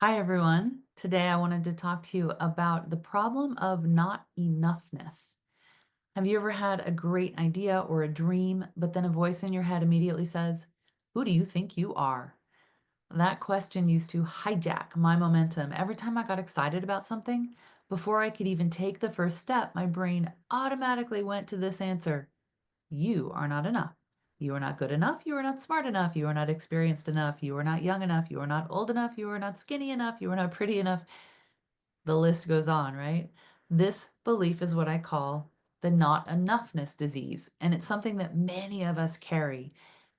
Hi, everyone. Today I wanted to talk to you about the problem of not enoughness. Have you ever had a great idea or a dream, but then a voice in your head immediately says, "Who do you think you are?" That question used to hijack my momentum. Every time I got excited about something, before I could even take the first step, my brain automatically went to this answer: You are not enough. You are not good enough. You are not smart enough. You are not experienced enough. You are not young enough. You are not old enough. You are not skinny enough. You are not pretty enough. The list goes on, right? This belief is what I call the not enoughness disease. And it's something that many of us carry.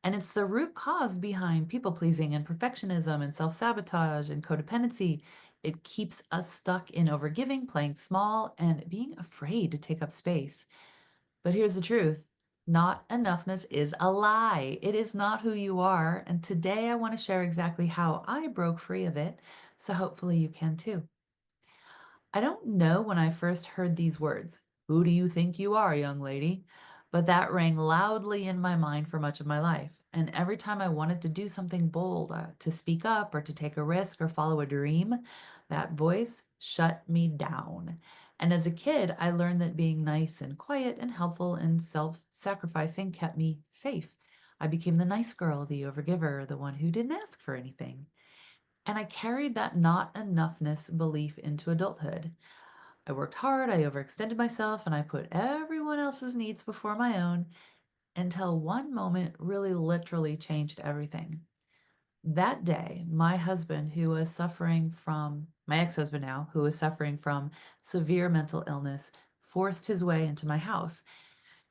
And it's the root cause behind people pleasing and perfectionism and self sabotage and codependency. It keeps us stuck in overgiving, playing small, and being afraid to take up space. But here's the truth: not enoughness is a lie. It is not who you are. And today I want to share exactly how I broke free of it. So hopefully you can too. I don't know when I first heard these words. Who do you think you are, young lady? But that rang loudly in my mind for much of my life. And every time I wanted to do something bold, to speak up or to take a risk or follow a dream, that voice shut me down. And as a kid, I learned that being nice and quiet and helpful and self sacrificing kept me safe. I became the nice girl, the overgiver, the one who didn't ask for anything. And I carried that not enoughness belief into adulthood. I worked hard, I overextended myself, and I put everyone else's needs before my own until one moment really literally changed everything. That day, my ex husband now, who was suffering from severe mental illness, forced his way into my house.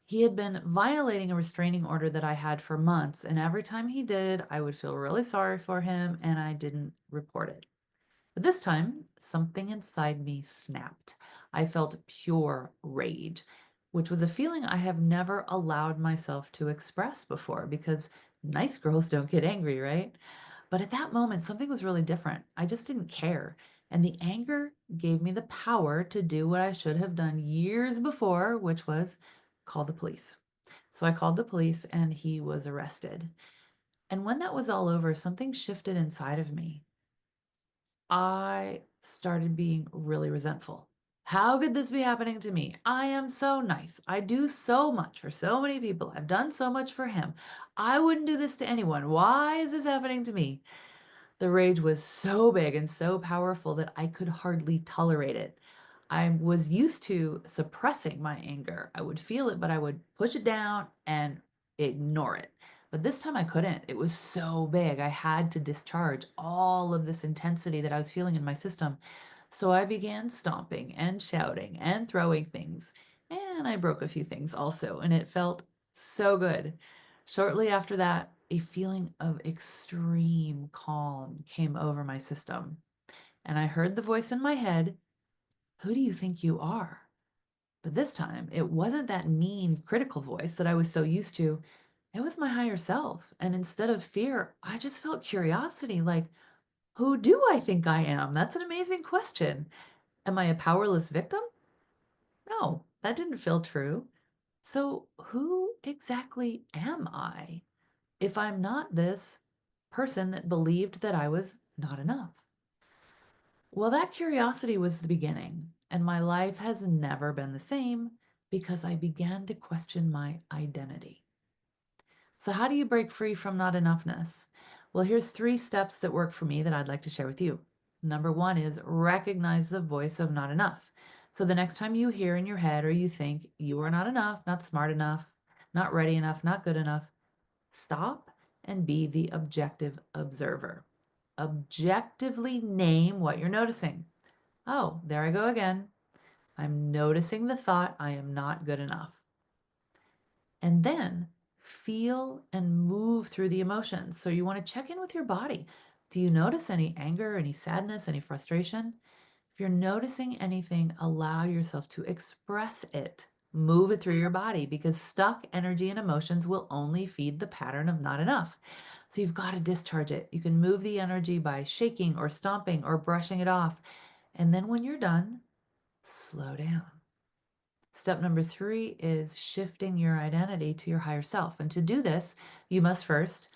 He had been violating a restraining order that I had for months, and every time he did, I would feel really sorry for him and I didn't report it. But this time, something inside me snapped. I felt pure rage, which was a feeling I have never allowed myself to express before because nice girls don't get angry, right? But at that moment, something was really different. I just didn't care. And the anger gave me the power to do what I should have done years before, which was call the police. So I called the police and he was arrested. And when that was all over, something shifted inside of me. I started being really resentful. How could this be happening to me? I am so nice. I do so much for so many people. I've done so much for him. I wouldn't do this to anyone. Why is this happening to me? The rage was so big and so powerful that I could hardly tolerate it. I was used to suppressing my anger. I would feel it, but I would push it down and ignore it. But this time I couldn't. It was so big. I had to discharge all of this intensity that I was feeling in my system. So I began stomping and shouting and throwing things. And I broke a few things also, and it felt so good. Shortly after that, a feeling of extreme calm came over my system, and I heard the voice in my head, "Who do you think you are?" But this time, it wasn't that mean, critical voice that I was so used to. It was my higher self. And instead of fear, I just felt curiosity like, who do I think I am? That's an amazing question. Am I a powerless victim? No, that didn't feel true. So, who exactly am I if I'm not this person that believed that I was not enough? Well, that curiosity was the beginning, and my life has never been the same because I began to question my identity. So, how do you break free from not enoughness? Well, here's three steps that work for me that I'd like to share with you. Number one is recognize the voice of not enough. So, the next time you hear in your head or you think you are not enough, not smart enough, not ready enough, not good enough, stop and be the objective observer. Objectively name what you're noticing. Oh, there I go again. I'm noticing the thought I am not good enough. And then feel and move through the emotions. So you want to check in with your body. Do you notice any anger, any sadness, any frustration? If you're noticing anything, allow yourself to express it. Move it through your body because stuck energy and emotions will only feed the pattern of not enough. So you've got to discharge it. You can move the energy by shaking or stomping or brushing it off. And then when you're done, slow down. Step number three is shifting your identity to your higher self. And to do this, you must first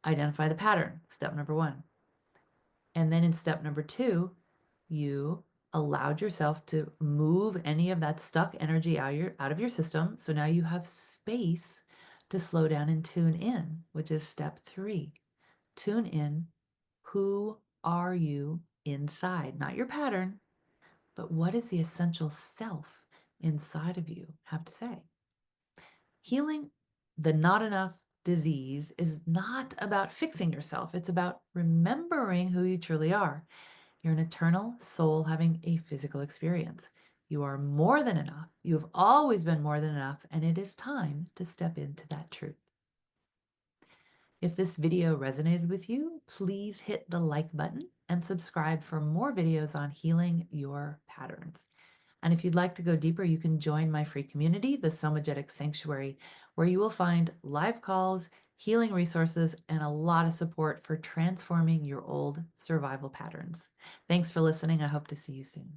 identify the pattern. Step number one. And then in step number 2, you allowed yourself to move any of that stuck energy out of your system. So now you have space to slow down and tune in, which is step 3. Tune in. Who are you inside? Not your pattern, but what does the essential self inside of you have to say? Healing the not enough disease is not about fixing yourself. It's about remembering who you truly are. You're an eternal soul having a physical experience. You are more than enough. You have always been more than enough, and it is time to step into that truth. If this video resonated with you, please hit the like button and subscribe for more videos on healing your patterns. And if you'd like to go deeper, you can join my free community, the Somagetics Sanctuary, where you will find live calls, healing resources, and a lot of support for transforming your old survival patterns. Thanks for listening. I hope to see you soon.